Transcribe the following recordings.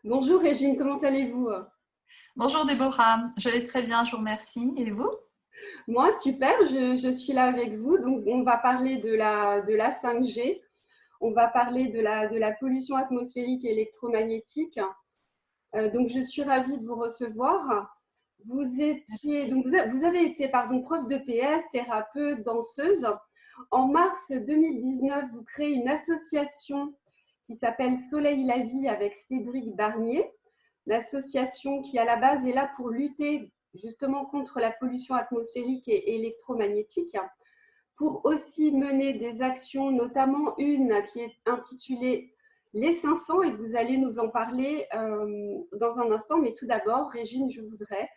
Bonjour Régine, comment allez-vous? Bonjour Déborah, je vais très bien, je vous remercie. Et vous? Moi, super, je suis là avec vous. Donc, on va parler de la 5G, on va parler de la pollution atmosphérique et électromagnétique. Donc, je suis ravie de vous recevoir. Vous avez été prof de PS, thérapeute, danseuse. En mars 2019, vous créez une association qui s'appelle Soleil la vie avec Cédric Barnier. L'association qui à la base est là pour lutter justement contre la pollution atmosphérique et électromagnétique, pour aussi mener des actions, notamment une qui est intitulée Les 500, et vous allez nous en parler dans un instant. Mais tout d'abord, Régine, je voudrais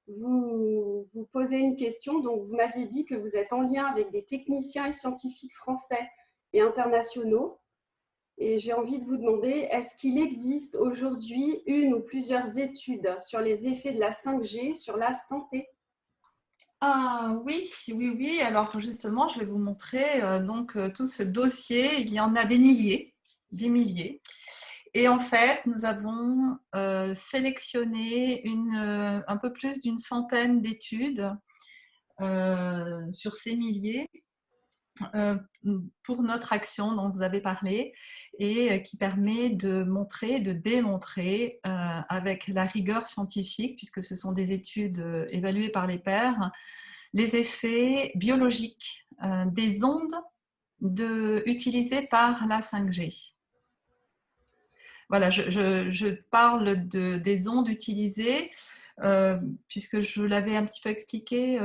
vous poser une question. Donc, vous m'aviez dit que vous êtes en lien avec des techniciens et scientifiques français et internationaux. Et j'ai envie de vous demander, est-ce qu'il existe aujourd'hui une ou plusieurs études sur les effets de la 5G sur la santé? Ah oui, oui, oui. Alors justement, je vais vous montrer tout ce dossier. Il y en a des milliers, des milliers. Et en fait, nous avons sélectionné un peu plus d'une centaine d'études sur ces milliers euh, pour notre action dont vous avez parlé et qui permet de montrer, de démontrer avec la rigueur scientifique, puisque ce sont des études évaluées par les pairs, les effets biologiques des ondes utilisées par la 5G. Voilà, je parle des ondes utilisées puisque je l'avais un petit peu expliqué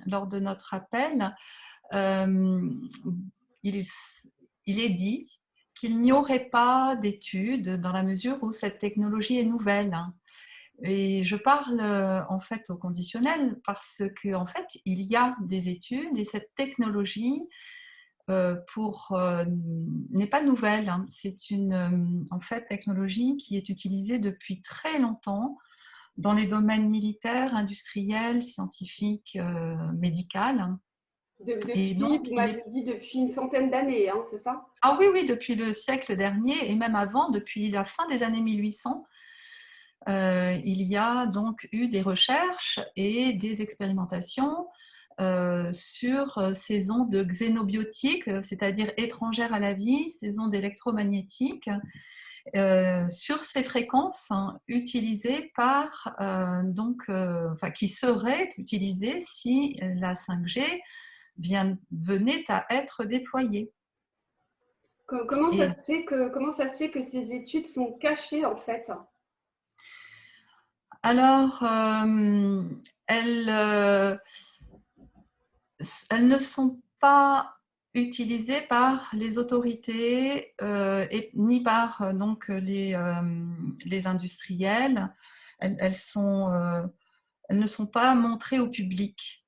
lors de notre appel. Euh, il, il est dit qu'il n'y aurait pas d'études dans la mesure où cette technologie est nouvelle. Et je parle en fait au conditionnel parce qu'en en fait, il y a des études et cette technologie n'est pas nouvelle. Hein. C'est une en fait, technologie qui est utilisée depuis très longtemps dans les domaines militaires, industriels, scientifiques, médical. Et donc, Vous m'avez dit depuis une centaine d'années, hein, c'est ça? ah oui, oui, depuis le siècle dernier et même avant, depuis la fin des années 1800, il y a donc eu des recherches et des expérimentations sur ces ondes xénobiotiques, c'est-à-dire étrangères à la vie, ces ondes électromagnétiques, sur ces fréquences utilisées qui seraient utilisées si la 5G venait à être déployée. Et Comment ça se fait que ces études sont cachées en fait? alors, elles, euh, elles ne sont pas utilisées par les autorités ni par les industriels. Elles ne sont pas montrées au public,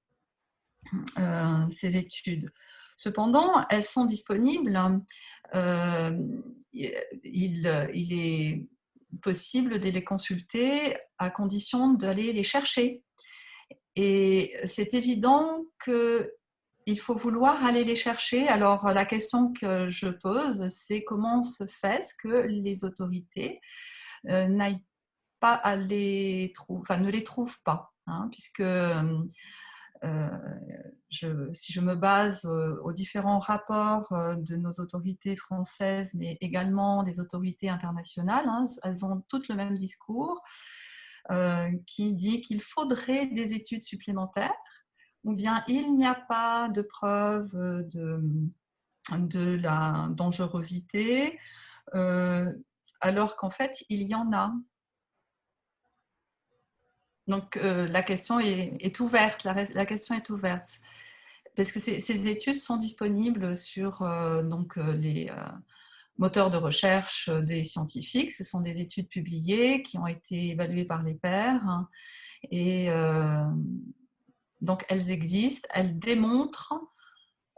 ces études. Cependant, elles sont disponibles. Euh, il est possible de les consulter à condition d'aller les chercher. Et c'est évident qu'il faut vouloir aller les chercher. Alors la question que je pose, c'est comment se fait-ce que les autorités n'aillent pas à les trouver, enfin ne les trouvent pas, hein, puisque si je me base aux différents rapports de nos autorités françaises, mais également des autorités internationales, hein, elles ont toutes le même discours qui dit qu'il faudrait des études supplémentaires, ou bien il n'y a pas de preuve de la dangerosité, euh, alors qu'en fait, il y en a. Donc la question est ouverte, la question est ouverte, parce que ces études sont disponibles sur les moteurs de recherche des scientifiques. Ce sont des études publiées qui ont été évaluées par les pairs, hein, et donc elles existent, elles démontrent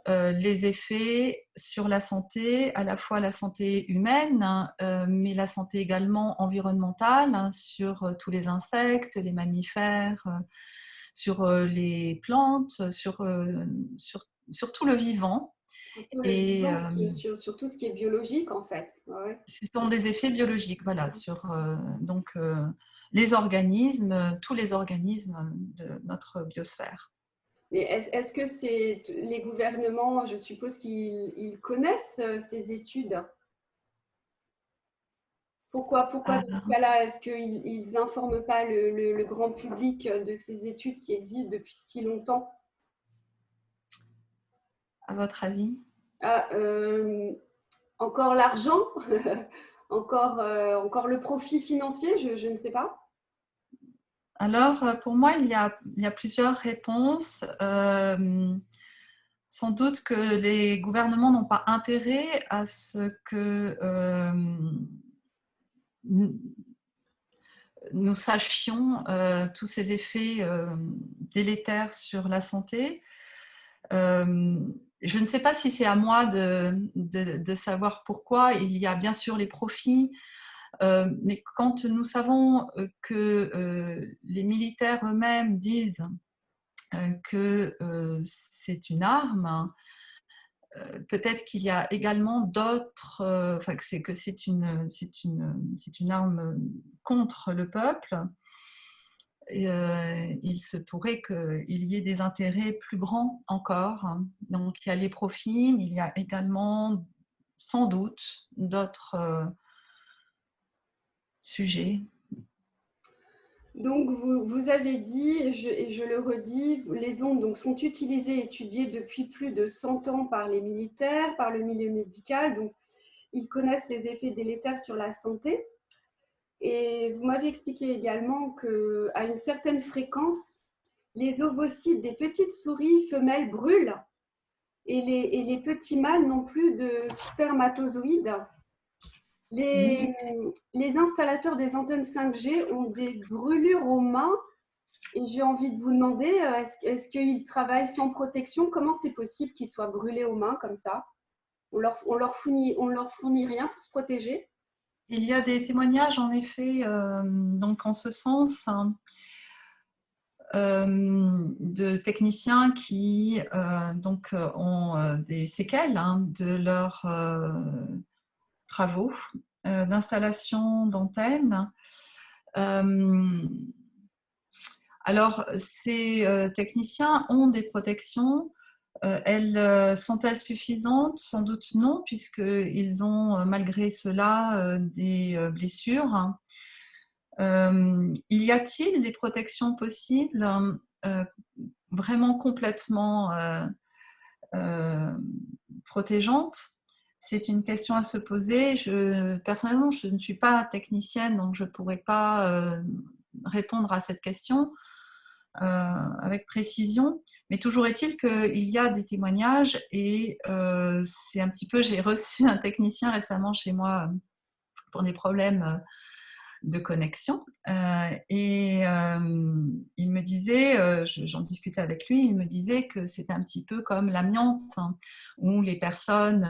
les effets sur la santé, à la fois la santé humaine, hein, mais la santé également environnementale, hein, sur tous les insectes, les mammifères, sur les plantes, sur tout le vivant. Un peu le Et vivant sur tout ce qui est biologique, en fait. Ouais. ce sont des effets biologiques, voilà, sur donc, les organismes, tous les organismes de notre biosphère. Mais est-ce que les gouvernements, je suppose qu'ils connaissent ces études? Pourquoi dans ce cas-là, est-ce qu'ils n'informent pas le grand public de ces études qui existent depuis si longtemps? À votre avis? Ah, encore l'argent? Encore le profit financier? Je ne sais pas. Alors, pour moi, il y a plusieurs réponses. Sans doute que les gouvernements n'ont pas intérêt à ce que nous sachions tous ces effets délétères sur la santé. Je ne sais pas si c'est à moi de savoir pourquoi. Il y a bien sûr les profits, mais quand nous savons que les militaires eux-mêmes disent que c'est une arme, peut-être qu'il y a également d'autres, enfin que c'est une arme contre le peuple. Et, il se pourrait qu'il y ait des intérêts plus grands encore. Donc il y a les profits, mais il y a également sans doute d'autres sujets. Donc, vous avez dit, et je le redis, les ondes donc, sont utilisées et étudiées depuis plus de 100 ans par les militaires, par le milieu médical. Donc, ils connaissent les effets délétères sur la santé. Et vous m'avez expliqué également qu'à une certaine fréquence, les ovocytes des petites souris femelles brûlent et les petits mâles n'ont plus de spermatozoïdes. Oui, Les installateurs des antennes 5G ont des brûlures aux mains et j'ai envie de vous demander, est-ce qu'ils travaillent sans protection? Comment c'est possible qu'ils soient brûlés aux mains comme ça? On leur fournit rien pour se protéger? il y a des témoignages en effet, donc en ce sens, hein, de techniciens qui donc ont des séquelles hein, de leurs travaux d'installation d'antennes. Alors, ces techniciens ont des protections. Sont-elles suffisantes? Sans doute non, puisqu'ils ont malgré cela des blessures. Y a-t-il des protections possibles euh, vraiment complètement protégeantes? C'est une question à se poser. Personnellement, je ne suis pas technicienne, donc je ne pourrais pas répondre à cette question avec précision. Mais toujours est-il qu'il y a des témoignages et c'est un petit peu, j'ai reçu un technicien récemment chez moi pour des problèmes de connexion. Et il me disait, j'en discutais avec lui, il me disait que c'était un petit peu comme l'amiante, hein, où les personnes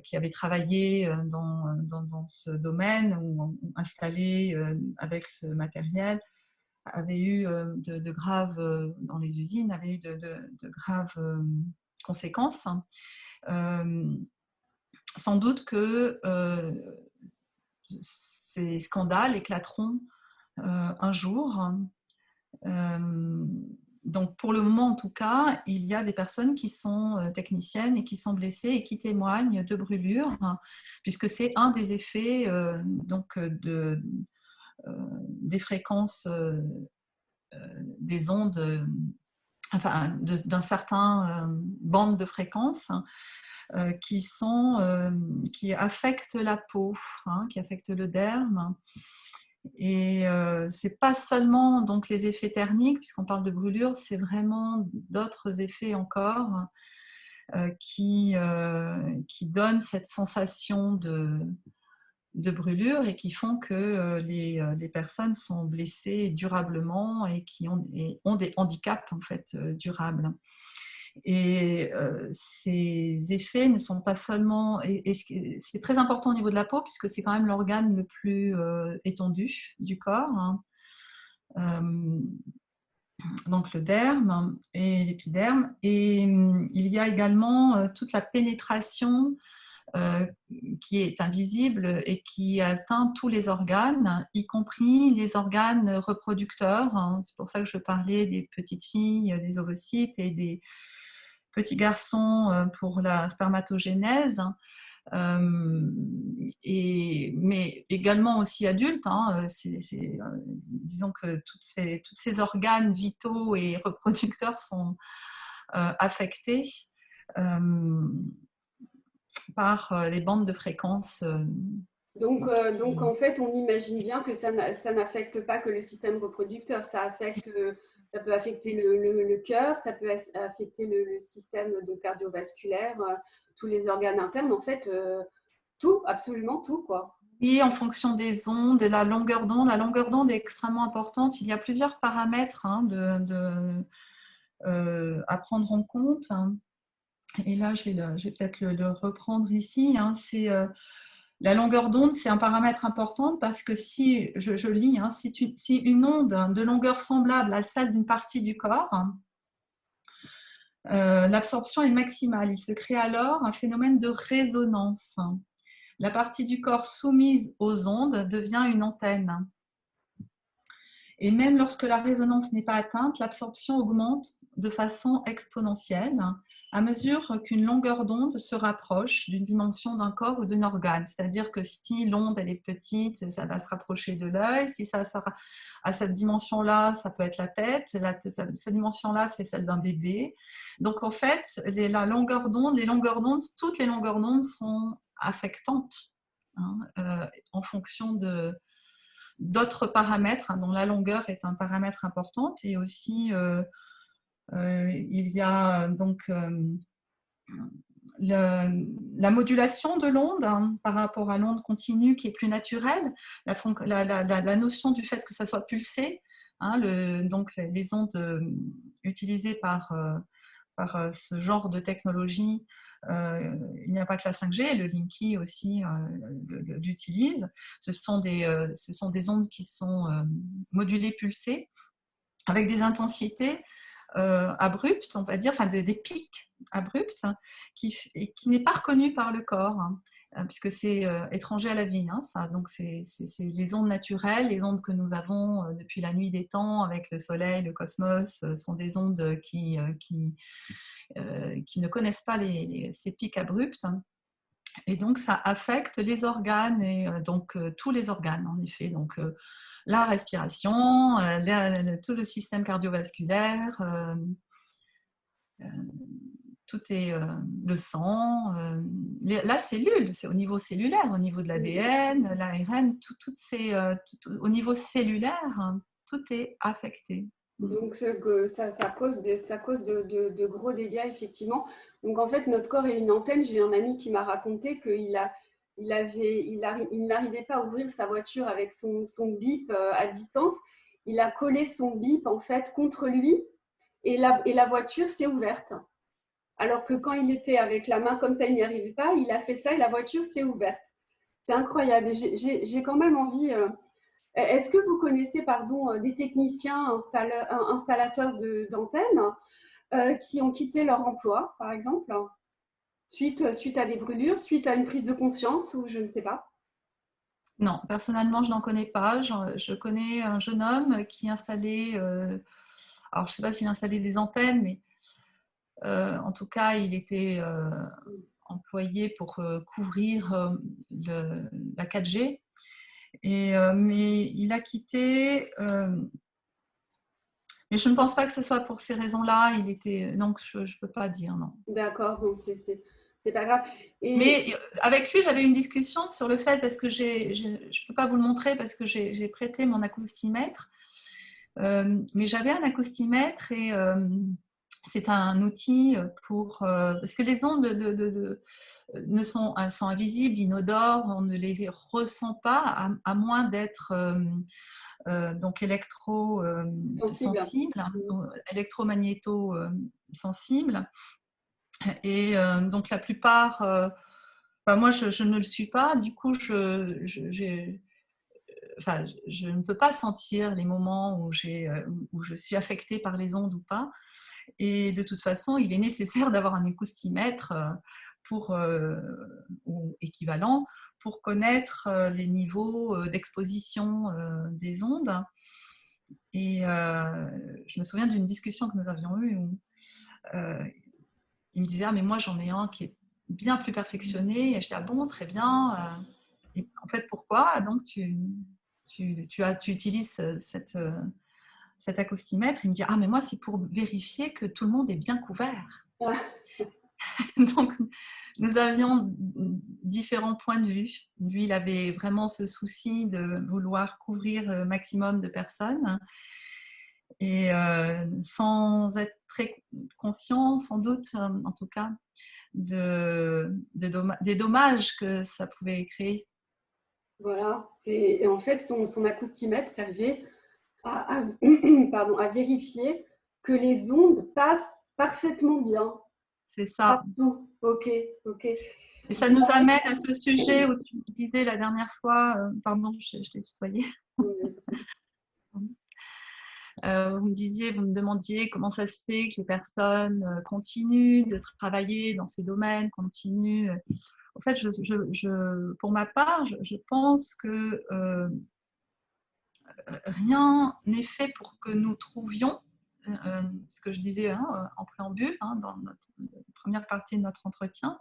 qui avaient travaillé dans ce domaine ou installées avec ce matériel avaient eu de graves, dans les usines, avaient eu de graves conséquences. Sans doute que ces scandales éclateront un jour. Donc pour le moment en tout cas, il y a des personnes qui sont techniciennes et qui sont blessées et qui témoignent de brûlures, puisque c'est un des effets donc des fréquences des ondes, enfin d'un certain bande de fréquences qui affectent la peau, hein, qui affectent le derme. Et c'est pas seulement donc les effets thermiques, puisqu'on parle de brûlure, c'est vraiment d'autres effets encore qui donnent cette sensation de brûlure et qui font que les personnes sont blessées durablement et qui ont des handicaps en fait durables. Et ces effets ne sont pas seulement... Et c'est très important au niveau de la peau, puisque c'est quand même l'organe le plus étendu du corps. Hein. donc le derme et l'épiderme. Et il y a également toute la pénétration qui est invisible et qui atteint tous les organes, y compris les organes reproducteurs. C'est pour ça que je parlais des petites filles, des ovocytes et des petits garçons pour la spermatogénèse. Mais également aussi adultes. Disons que tous ces organes vitaux et reproducteurs sont affectés par les bandes de fréquences. Donc, en fait, on imagine bien que ça n'affecte pas que le système reproducteur, ça peut affecter le cœur, ça peut affecter le système donc, cardiovasculaire, tous les organes internes, en fait, tout, absolument tout, quoi. Et en fonction des ondes et la longueur d'onde est extrêmement importante. Il y a plusieurs paramètres à prendre en compte. Et là, je vais peut-être le reprendre ici. C'est la longueur d'onde, c'est un paramètre important parce que si, je lis, si une onde de longueur semblable à celle d'une partie du corps, l'absorption est maximale. Il se crée alors un phénomène de résonance. La partie du corps soumise aux ondes devient une antenne. Et même lorsque la résonance n'est pas atteinte, l'absorption augmente de façon exponentielle à mesure qu'une longueur d'onde se rapproche d'une dimension d'un corps ou d'un organe. C'est-à-dire que si l'onde elle est petite, ça va se rapprocher de l'œil. Si ça à cette dimension-là, ça peut être la tête. Cette dimension-là, c'est celle d'un bébé. Donc en fait, la longueur d'onde, toutes les longueurs d'onde sont affectantes en fonction d'autres paramètres, dont la longueur est un paramètre important. Et aussi, il y a donc la modulation de l'onde par rapport à l'onde continue qui est plus naturelle, la notion du fait que ça soit pulsé, donc les ondes utilisées par ce genre de technologie. Il n'y a pas que la 5G, le Linky aussi l'utilise. Ce sont des ondes qui sont modulées, pulsées, avec des intensités abruptes, on va dire, enfin des pics abrupts, qui n'est pas reconnu par le corps, puisque c'est étranger à la vie. Ça. Donc c'est les ondes naturelles, les ondes que nous avons depuis la nuit des temps avec le soleil, le cosmos, sont des ondes qui ne connaissent pas ces pics abrupts. Et donc, ça affecte les organes, et donc tous les organes, en effet. Donc, la respiration, tout le système cardiovasculaire, tout est le sang, la cellule, c'est au niveau cellulaire, au niveau de l'ADN, l'ARN, au niveau cellulaire, tout est affecté. Donc, ça cause de gros dégâts, effectivement. Donc, en fait, notre corps est une antenne. J'ai un ami qui m'a raconté qu'il il n'arrivait pas à ouvrir sa voiture avec son bip à distance. Il a collé son bip, en fait, contre lui et la voiture s'est ouverte. Alors que quand il était avec la main comme ça, il n'y arrivait pas. Il a fait ça et la voiture s'est ouverte. C'est incroyable. J'ai quand même envie... Est-ce que vous connaissez, pardon, des techniciens installateurs d'antennes qui ont quitté leur emploi, par exemple, suite à des brûlures, suite à une prise de conscience ou je ne sais pas? Non, personnellement, je n'en connais pas. Je connais un jeune homme qui installait, alors je ne sais pas s'il installait des antennes, mais en tout cas, il était employé pour couvrir la 4G. Mais il a quitté. Mais je ne pense pas que ce soit pour ces raisons-là. Donc, je ne peux pas dire, non. D'accord, donc c'est pas grave. Mais avec lui, j'avais une discussion sur le fait, parce que je ne peux pas vous le montrer parce que j'ai prêté mon acoustimètre. Mais j'avais un acoustimètre et c'est un outil parce que les ondes sont invisibles, inodores, on ne les ressent pas à moins d'être donc électro-sensible, électromagnéto-sensible. Et donc la plupart, moi je ne le suis pas, du coup enfin, je ne peux pas sentir les moments où je suis affectée par les ondes ou pas. Et de toute façon, il est nécessaire d'avoir un acoustimètre ou équivalent pour connaître les niveaux d'exposition des ondes. Et je me souviens d'une discussion que nous avions eue où il me disait « Ah, mais moi, j'en ai un qui est bien plus perfectionné. » Et je dis « Ah bon, très bien. Et en fait, pourquoi donc tu utilises cet acoustimètre ?» Il me dit « Ah, mais moi, c'est pour vérifier que tout le monde est bien couvert. » Donc, nous avions différents points de vue. Lui, il avait vraiment ce souci de vouloir couvrir le maximum de personnes. Et sans être très conscient, sans doute, en tout cas, des dommages que ça pouvait créer. Voilà, et en fait, son acoustimètre servait pardon, à vérifier que les ondes passent parfaitement bien. C'est ça. Partout. Ok, ok. Et ça nous amène à ce sujet où tu disais la dernière fois, pardon, je t'ai tutoyé. Vous me demandiez comment ça se fait que les personnes continuent de travailler dans ces domaines, continuent. En fait, pour ma part, je pense que rien n'est fait pour que nous trouvions, ce que je disais en préambule, dans la première partie de notre entretien,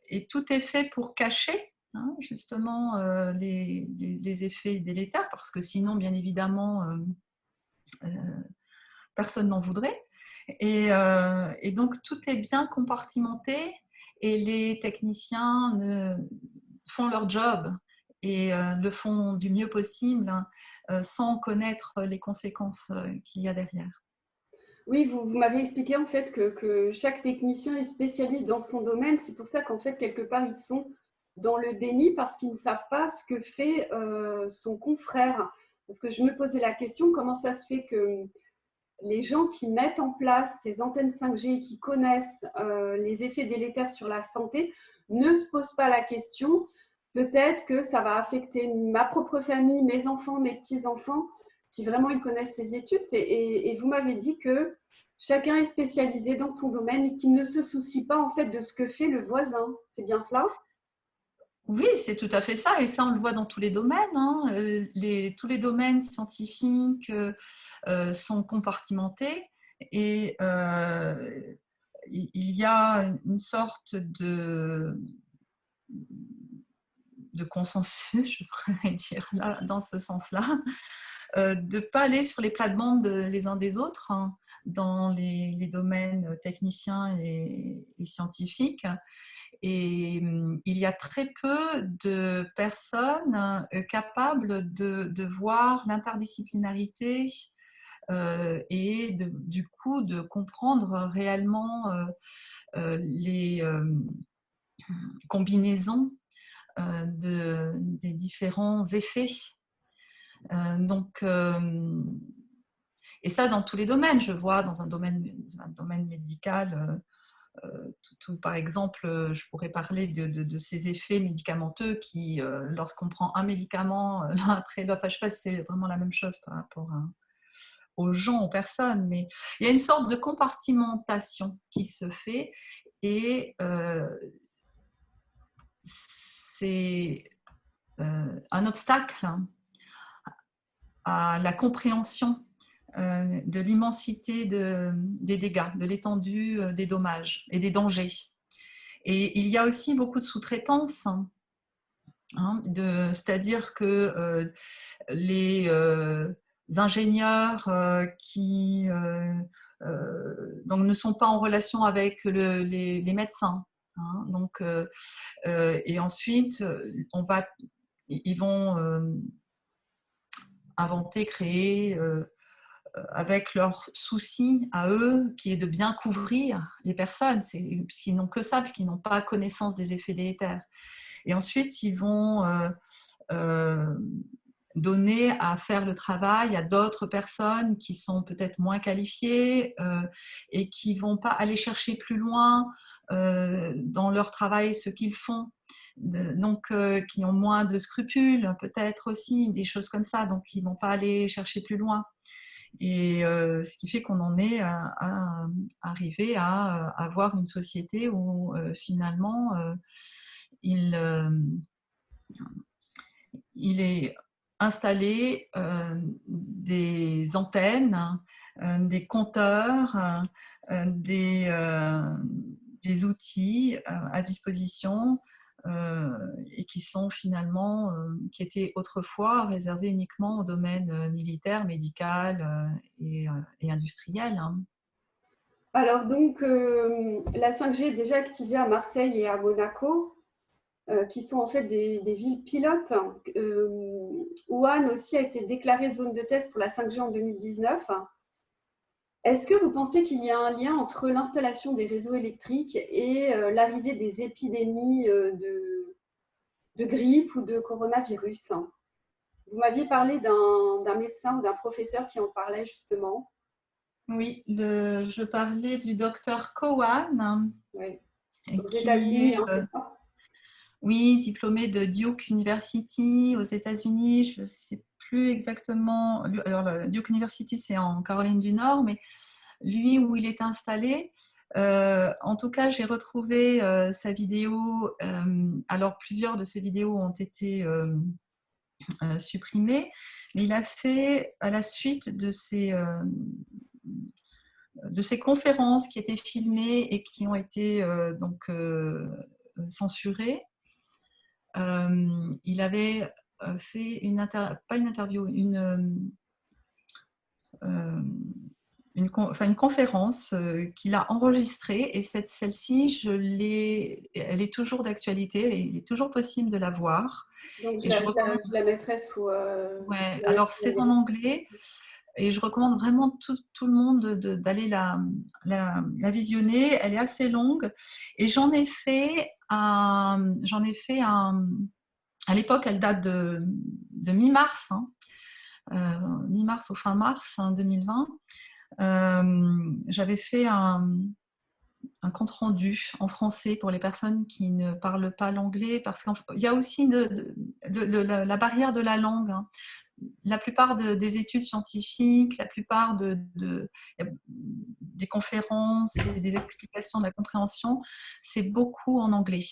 et tout est fait pour cacher justement les effets délétères, parce que sinon, bien évidemment, personne n'en voudrait. Et donc, tout est bien compartimenté et les techniciens font leur job et le font du mieux possible sans connaître les conséquences qu'il y a derrière. Oui, vous m'avez expliqué en fait que chaque technicien est spécialiste dans son domaine. C'est pour ça qu'en fait, quelque part, ils sont dans le déni parce qu'ils ne savent pas ce que fait son confrère. Parce que je me posais la question, comment ça se fait que les gens qui mettent en place ces antennes 5G et qui connaissent les effets délétères sur la santé ne se posent pas la question. Peut-être que ça va affecter ma propre famille, mes enfants, mes petits-enfants, si vraiment ils connaissent ces études. Et vous m'avez dit que chacun est spécialisé dans son domaine et qu'il ne se soucie pas en fait de ce que fait le voisin. C'est bien cela ? Oui, c'est tout à fait ça, et ça on le voit dans tous les domaines. Tous les domaines scientifiques sont compartimentés et il y a une sorte de consensus, je pourrais dire, là, dans ce sens-là, de ne pas aller sur les plates-bandes les uns des autres dans les domaines techniciens et scientifiques. Et il y a très peu de personnes capables de voir l'interdisciplinarité et du coup de comprendre réellement les combinaisons des différents effets. Et ça dans tous les domaines. Je vois dans un domaine médical, par exemple, je pourrais parler de ces effets médicamenteux qui, lorsqu'on prend un médicament l'un après l'autre, enfin, je ne sais pas si c'est vraiment la même chose par rapport aux gens, aux personnes, mais il y a une sorte de compartimentation qui se fait et c'est un obstacle à la compréhension de l'immensité des dégâts, de l'étendue des dommages et des dangers. Et il y a aussi beaucoup de sous-traitance, c'est-à-dire que les ingénieurs qui donc ne sont pas en relation avec les médecins. Et ensuite, ils vont inventer, créer avec leur souci à eux, qui est de bien couvrir les personnes, puisqu'ils n'ont que ça, puisqu'ils n'ont pas connaissance des effets délétères. Et ensuite, ils vont donner à faire le travail à d'autres personnes qui sont peut-être moins qualifiées et qui ne vont pas aller chercher plus loin dans leur travail ce qu'ils font. qui ont moins de scrupules, peut-être aussi, des choses comme ça, donc ils ne vont pas aller chercher plus loin. Et ce qui fait qu'on en est à arriver à avoir une société où finalement il est installé des antennes, des compteurs, des outils à disposition et qui sont finalement, qui étaient autrefois réservés uniquement au domaine militaire, médical et industriel. Hein. Alors donc, la 5G est déjà activée à Marseille et à Monaco, qui sont en fait des villes pilotes. Wuhan aussi a été déclarée zone de test pour la 5G en 2019. Est-ce que vous pensez qu'il y a un lien entre l'installation des réseaux électriques et l'arrivée des épidémies de grippe ou de coronavirus? Vous m'aviez parlé d'un médecin ou d'un professeur qui en parlait justement. Oui, je parlais du docteur Cowan, Oui. Aux qui États-Unis, est hein, c'est ça? oui, diplômé de Duke University aux États-Unis. Je ne sais plus exactement. Alors, Duke University, c'est en Caroline du Nord, mais lui, où il est installé, en tout cas, j'ai retrouvé sa vidéo. Alors, plusieurs de ses vidéos ont été supprimées, mais il a fait, à la suite de ces conférences qui étaient filmées et qui ont été censurées, il avait fait pas une interview, une conférence qu'il a enregistrée, et celle-ci, elle est toujours d'actualité, il est toujours possible de la voir. Donc, Et je recommande, je la mettrai sous. ouais, alors c'est en anglais, et je recommande vraiment tout le monde d'aller la visionner. Elle est assez longue, et j'en ai fait à l'époque, elle date de mi-mars, hein, mi-mars ou fin mars 2020. J'avais fait un compte rendu en français pour les personnes qui ne parlent pas l'anglais, parce qu'il y a aussi la barrière de la langue. Hein. La plupart des études scientifiques, la plupart des conférences et des explications de la compréhension, c'est beaucoup en anglais.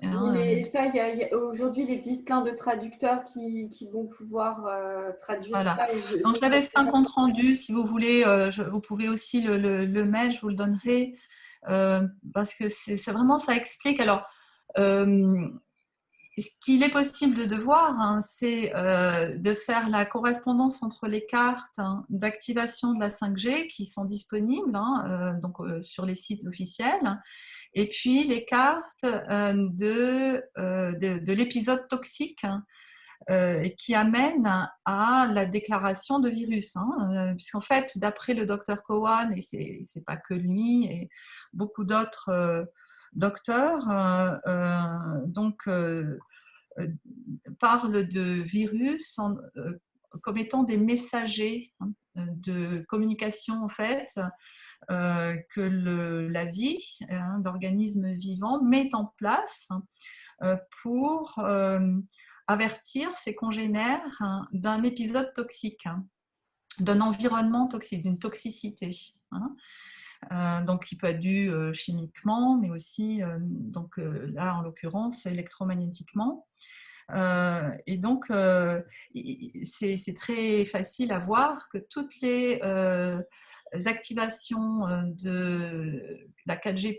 Oui, Hein. mais ça, aujourd'hui, il existe plein de traducteurs qui vont pouvoir traduire Voilà. ça. Et Donc, j'avais fait un compte rendu. Si vous voulez, vous pouvez aussi le mettre, je vous le donnerai, parce que c'est vraiment, ça explique. Alors, ce qu'il est possible de voir, hein, c'est de faire la correspondance entre les cartes d'activation de la 5G qui sont disponibles sur les sites officiels, et puis les cartes de l'épisode toxique, et qui amène à la déclaration de virus. Puisqu'en fait, d'après le docteur Cowan, et c'est pas que lui, et beaucoup d'autres docteurs, parlent de virus comme étant des messagers de communication, en fait, que la vie, l'organisme vivant met en place pour avertir ses congénères d'un épisode toxique, d'un environnement toxique, d'une toxicité. Donc, qui peut être dû chimiquement, mais aussi, là, en l'occurrence, électromagnétiquement. Et donc, c'est très facile à voir que toutes les activations de la 4G+,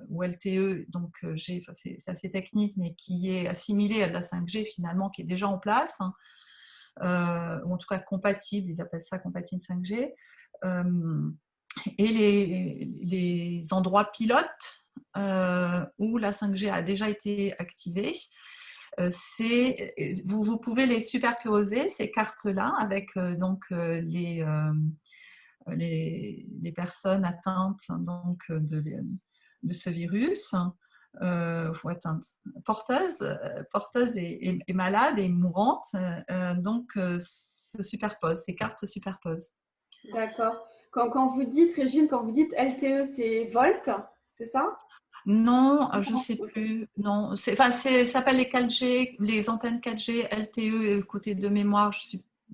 ou LTE, donc c'est assez technique, mais qui est assimilée à de la 5G finalement, qui est déjà en place, ou en tout cas compatible, ils appellent ça compatible 5G, et les endroits pilotes où la 5G a déjà été activée, vous pouvez les superposer, ces cartes-là, avec les personnes atteintes de ce virus, porteuses et malades et mourantes, se superposent, ces cartes se superposent. D'accord. Quand vous dites, Régine, quand vous dites LTE, c'est volt, c'est ça? Non, je ne Non. sais plus. Non, enfin, ça s'appelle les 4G, les antennes 4G, LTE, côté de mémoire.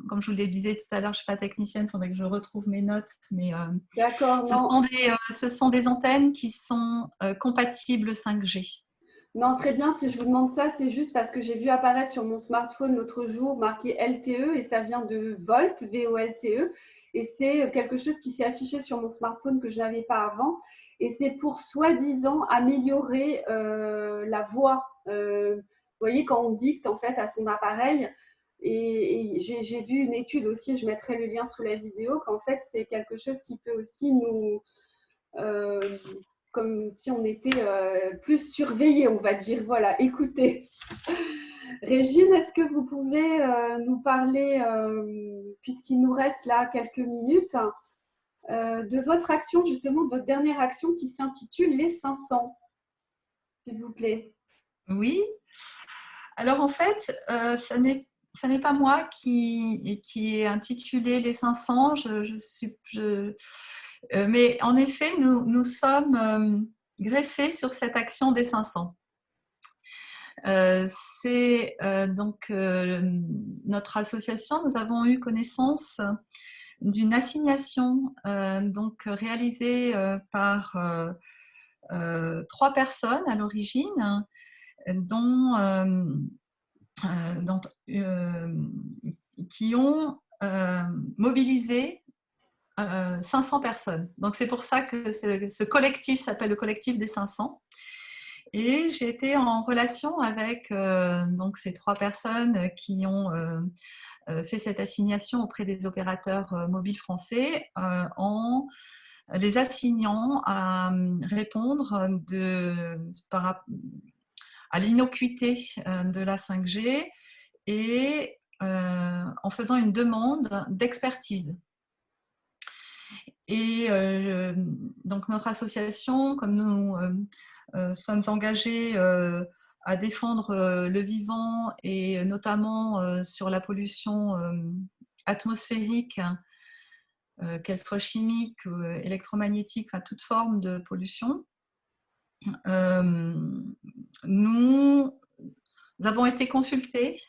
Comme je vous le disais tout à l'heure, je ne suis pas technicienne, il faudrait que je retrouve mes notes. Mais D'accord, non. ce sont des antennes qui sont compatibles 5G. Non, très bien. Si je vous demande ça, c'est juste parce que j'ai vu apparaître sur mon smartphone l'autre jour marqué LTE et ça vient de Volt, V-O-L-T-E. Et c'est quelque chose qui s'est affiché sur mon smartphone que je n'avais pas avant. Et c'est pour soi-disant améliorer la voix. Vous voyez, quand on dicte en fait à son appareil. Et j'ai vu une étude aussi, je mettrai le lien sous la vidéo, qu'en fait c'est quelque chose qui peut aussi nous, euh, comme si on était plus surveillés, on va dire. Voilà, écoutez. Régine, est-ce que vous pouvez nous parler, puisqu'il nous reste là quelques minutes, de votre action, justement, de votre dernière action qui s'intitule Les 500, s'il vous plaît. Oui. Alors en fait, ça n'est pas moi qui ai intitulé les 500. Mais en effet, nous sommes greffés sur cette action des 500. C'est donc notre association, nous avons eu connaissance d'une assignation donc réalisée par 3 personnes à l'origine, dont, dont qui ont mobilisé 500 personnes. Donc c'est pour ça que ce collectif s'appelle le collectif des 500. Et j'ai été en relation avec donc ces 3 personnes qui ont fait cette assignation auprès des opérateurs mobiles français en les assignant à répondre à l'innocuité de la 5G et en faisant une demande d'expertise. Et donc notre association, comme nous sommes engagés à défendre le vivant et notamment sur la pollution atmosphérique, qu'elle soit chimique, électromagnétique, enfin toute forme de pollution, nous avons été consultés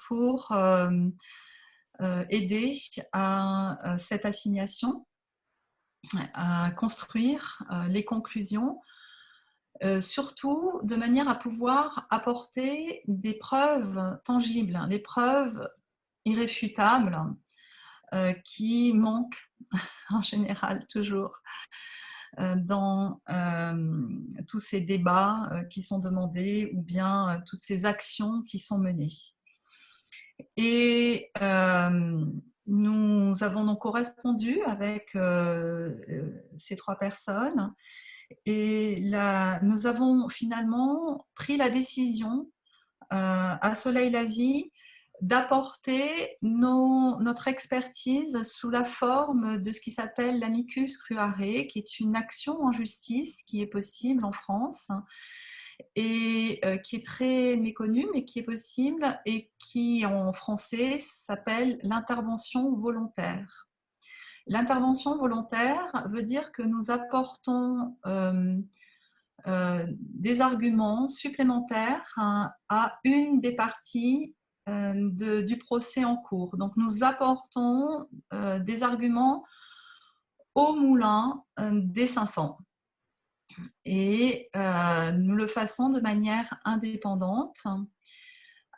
pour aider à cette assignation, à construire les conclusions, surtout de manière à pouvoir apporter des preuves tangibles, des preuves irréfutables qui manquent en général toujours dans tous ces débats qui sont demandés ou bien toutes ces actions qui sont menées. Et nous avons donc correspondu avec ces 3 personnes et nous avons finalement pris la décision à Soleil la Vie d'apporter notre expertise sous la forme de ce qui s'appelle l'amicus cruare, qui est une action en justice qui est possible en France et qui est très méconnue, mais qui est possible et qui en français s'appelle l'intervention volontaire. L'intervention volontaire veut dire que nous apportons des arguments supplémentaires à une des parties du procès en cours. Donc nous apportons des arguments au moulin des 500 et nous le faisons de manière indépendante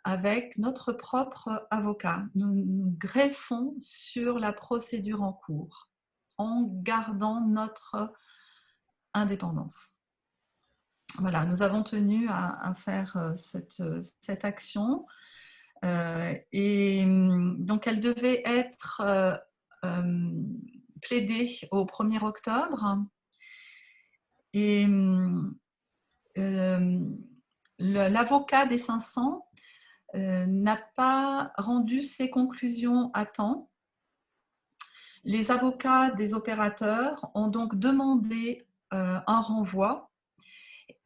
avec notre propre avocat. Nous greffons sur la procédure en cours en gardant notre indépendance. Voilà, nous avons tenu à faire cette action et donc elle devait être plaidée au 1er octobre et l'avocat des 500 n'a pas rendu ses conclusions à temps. Les avocats des opérateurs ont donc demandé un renvoi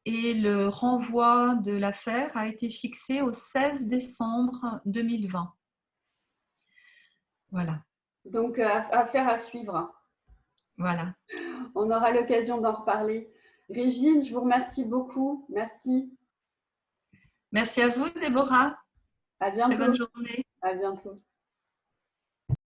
et le renvoi de l'affaire a été fixé au 16 décembre 2020. Voilà. Donc, affaire à suivre. Voilà. On aura l'occasion d'en reparler. Régine, je vous remercie beaucoup. Merci. Merci à vous, Déborah. À Très bonne bientôt. journée. À bientôt.